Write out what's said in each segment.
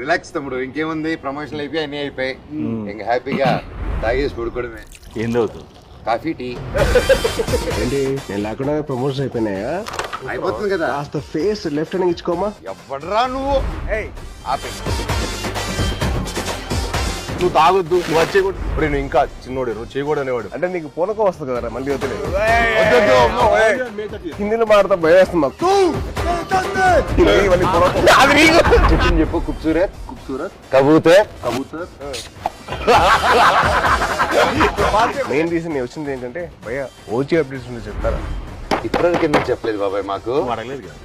Relax తమ్ముడు, ఇంకేముంది, ప్రమోషన్లు అయిపోయి అన్ని అయిపోయి ఇంకా హ్యాపీగా తాగేసి పడుకోవడమే. ఏం చదువుతావు? కాఫీ టీ ఏంటి నేను లేకుండా ప్రమోషన్ అయిపోయినాయా? అయిపోతుంది కదా. కాస్త ఫేస్ లెఫ్ట్ అని ఇచ్చుకోమా. ఎవడరా నువ్వు? ఆపే. నువ్వు తాగొద్దు, నువ్వు వచ్చే నువ్వు ఇంకా చిన్నోడు, నువ్వు చేయకూడదు అనేవాడు. అంటే నీకు పూనకం వస్తుంది కదా మళ్ళీ వద్దులేదు. హిందీలో మాడతా భయం వేస్తుంది మాకు. చెప్పు. ఖూబ్సూరత్ కబూతర్ మెయిన్ రీజన్ నేను వచ్చింది ఏంటంటే భయ ఓజీ అప్డేట్స్ ఉంటే చెప్తారా? ఇప్పటి కింద చెప్పలేదు బాబాయ్ మాకు. అడగలేదు కదా.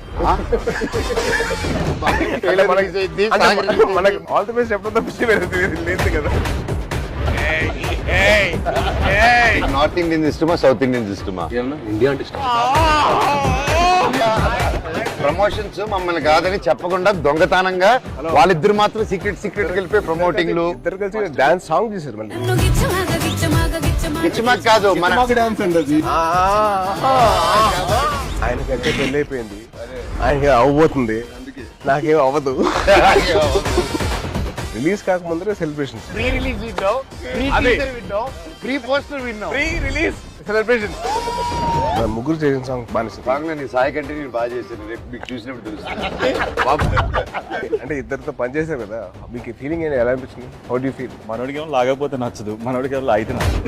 మనకి ఆల్ ది బెస్ట్ చెప్పడం తప్పించి లేదు కదా. నార్త్ ఇండియన్ ఇష్టమా, సౌత్ ఇండియన్ ఇష్టమా? ఇండియా అంటే ఇష్టం. ప్రమోషన్స్ మమ్మల్ని కాదని చెప్పకుండా దొంగతనంగా వాళ్ళిద్దరు మాత్రం సీక్రెట్ వెళ్ళిపోయి ప్రమోటింగ్లు. ఇద్దరు కలిసి డాన్స్ సాంగ్ చేశారు మళ్ళీ. పిచ్చిమాక్ కాదు, మన ఆయనకంటే పెళ్ళి అయిపోయింది, ఆయనకి అవ్వబోతుంది, నాకేం అవ్వదు. రిలీజ్ కాకముందరే సెలబ్రేషన్స్, ప్రీ రిలీజ్ విన్నావు, ప్రీ పోస్టర్ విన్నావు, ప్రీ రిలీజ్ సెలబ్రేషన్. ముగ్గురు చేసిన సాంగ్ బాగా బాగా నీ సాయి కంటే నేను బాగా చేశాను. రేపు మీకు చూసినప్పుడు తెలుస్తుంది. అంటే ఇద్దరితో పనిచేశారు కదా, మీకు ఫీలింగ్ ఎలా అనిపించింది? How do you feel? మనోడికి ఏమో లాగకపోతే నచ్చదు, మనోడికి ఏమో లాగితే నచ్చదు.